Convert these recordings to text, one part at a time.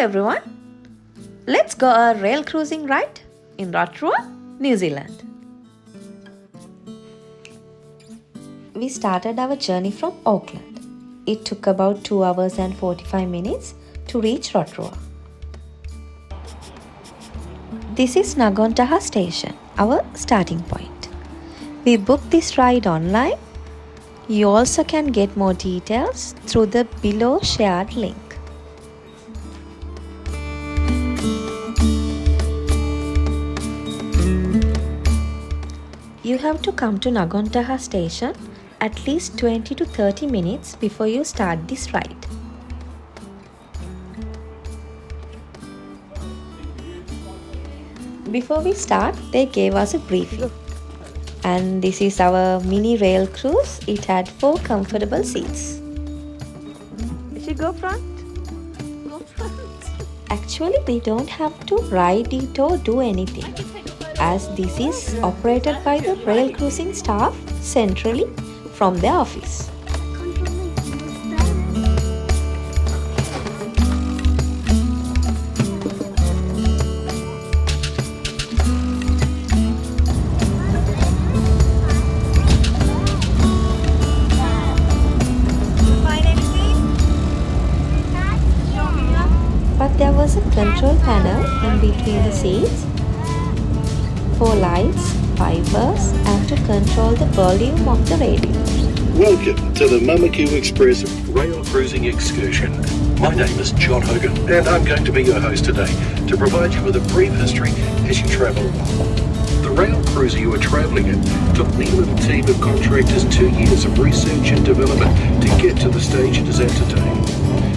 everyone. Let's go a rail cruising ride in Rotorua, New Zealand. We started our journey from Auckland. It took about 2 hours and 45 minutes to reach Rotorua. This is Ngongotaha Station, our starting point. We booked this ride online. You also can get more details through the below shared link. You have to come to Ngongotaha Station at least 20 to 30 minutes before you start this ride. Before we start, they gave us a briefing. And this is our mini rail cruise. It had 4 comfortable seats. If you go front, go front. Actually, we don't have to ride it or do anything, as this is operated by the rail cruising staff centrally from their office. But there was a control panel in between the seats for lights, wipers, and to control the volume of the radio. Welcome to the Mamaku Express Rail Cruising Excursion. My name is John Hogan and I'm going to be your host today to provide you with a brief history as you travel. The rail cruiser you are travelling in took me and a team of contractors 2 years of research and development to get to the stage it is at today.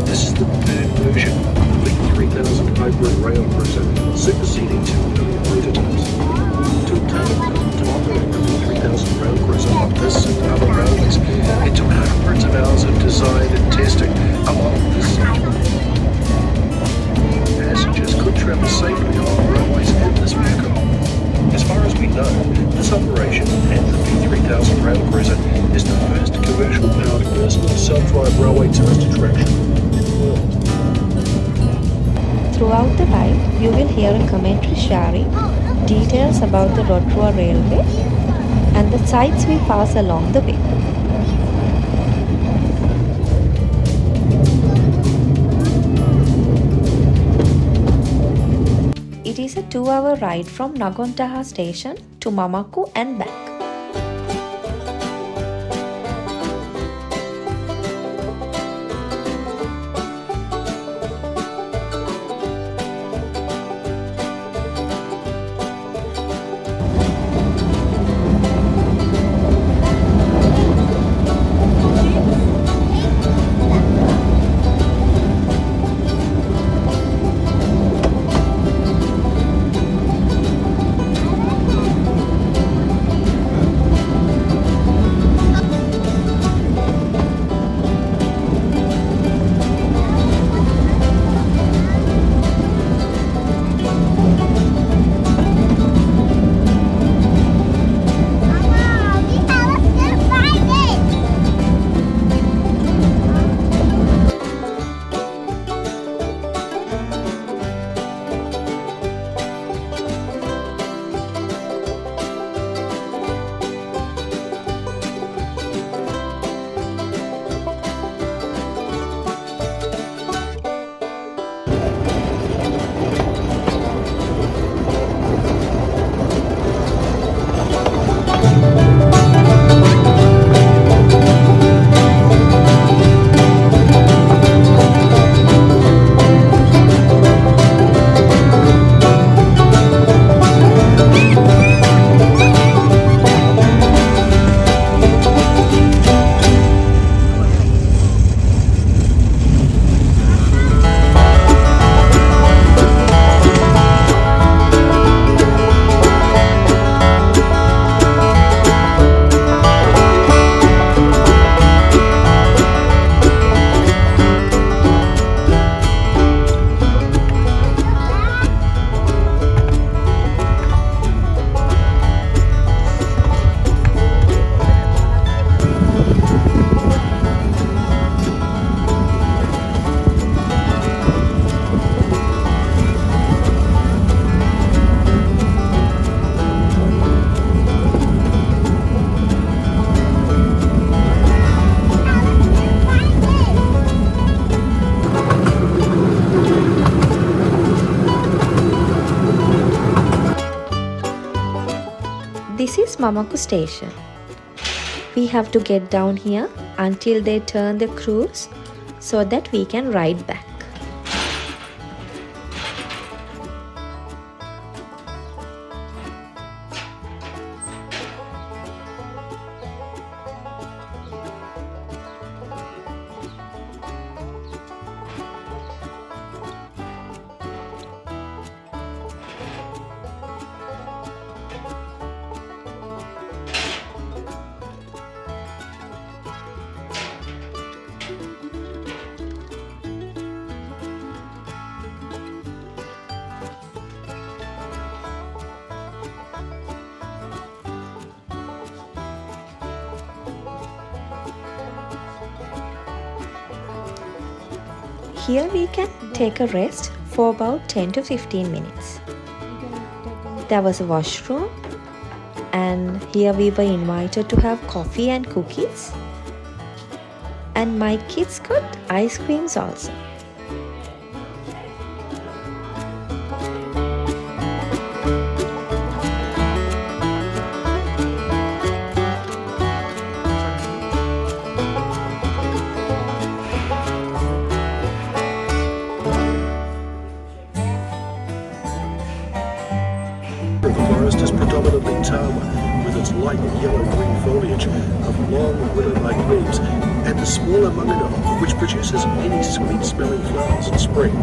This is the third version of the 3000 hybrid rail cruiser, superseding 2 earlier prototypes. To obtain to operate the 3000 rail cruiser on this and other railways, it took hundreds of hours of design and testing along the schedule. Passengers could travel safely along railways in this vehicle. As far as we know, this operation and the V3000 rail cruiser is the first commercial powered personal self-drive railway tourist attraction in the world. Throughout the ride, you will hear a commentary sharing details about the Rotorua Railway and the sites we pass along the way. It is a 2-hour ride from Ngongotaha Station to Mamaku and back. This is Mamaku Station. We have to get down here until they turn the cruise so that we can ride back. Here we can take a rest for about 10 to 15 minutes. There was a washroom, and here we were invited to have coffee and cookies. And my kids got ice creams also. The forest is predominantly tawa, with its light yellow-green foliage of long willow-like leaves, and a smaller mangano, which produces many sweet-smelling flowers in spring.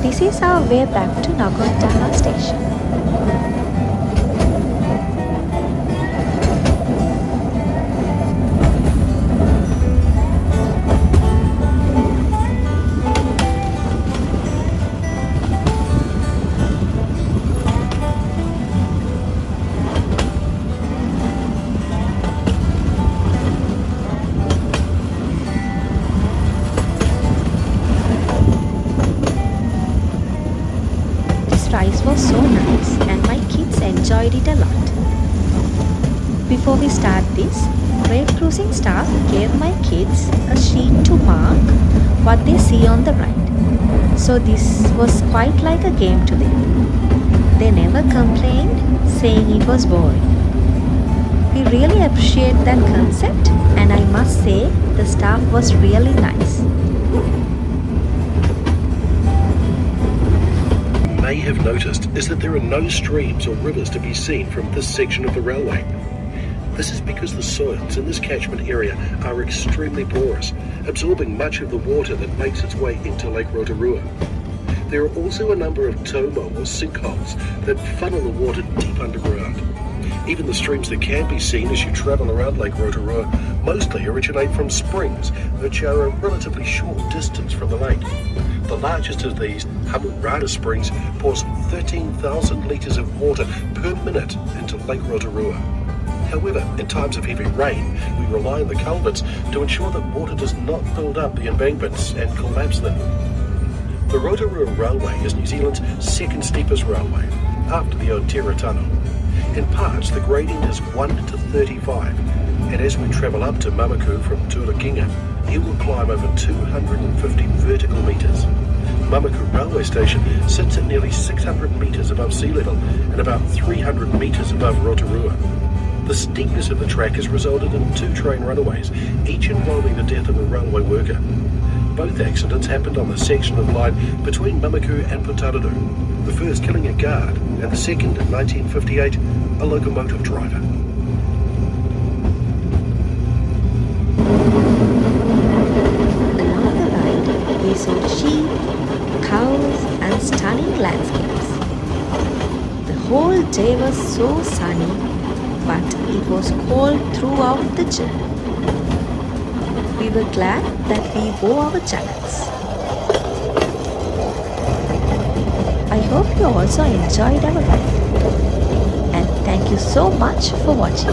This is our way back to Ngongotaha Station. Rice was so nice and my kids enjoyed it a lot. Before we start this, rail cruising staff gave my kids a sheet to mark what they see on the ride. So this was quite like a game to them. They never complained, saying it was boring. We really appreciate that concept, and I must say the staff was really nice. May have noticed is that there are no streams or rivers to be seen from this section of the railway. This is because the soils in this catchment area are extremely porous, absorbing much of the water that makes its way into Lake Rotorua. There are also a number of tomo or sinkholes that funnel the water deep underground. Even the streams that can be seen as you travel around Lake Rotorua mostly originate from springs, which are a relatively short distance from the lake. The largest of these, Hamurata Springs, pours 13,000 litres of water per minute into Lake Rotorua. However, in times of heavy rain, we rely on the culverts to ensure that water does not build up the embankments and collapse them. The Rotorua Railway is New Zealand's second steepest railway, after the Otira Tunnel. In parts, the gradient is 1 to 35, and as we travel up to Mamaku from Turakinga, you will climb over 250 vertical metres. Mamaku Railway Station sits at nearly 600 metres above sea level and about 300 metres above Rotorua. The steepness of the track has resulted in 2 train runaways, each involving the death of a railway worker. Both accidents happened on the section of line between Mamaku and Putaruru, the first killing a guard and the second in 1958, a locomotive driver. Along the ride, we saw sheep, cows, and stunning landscapes. The whole day was so sunny, but it was cold throughout the journey. We were glad that we wore our jackets. I hope you also enjoyed our ride. And thank you so much for watching.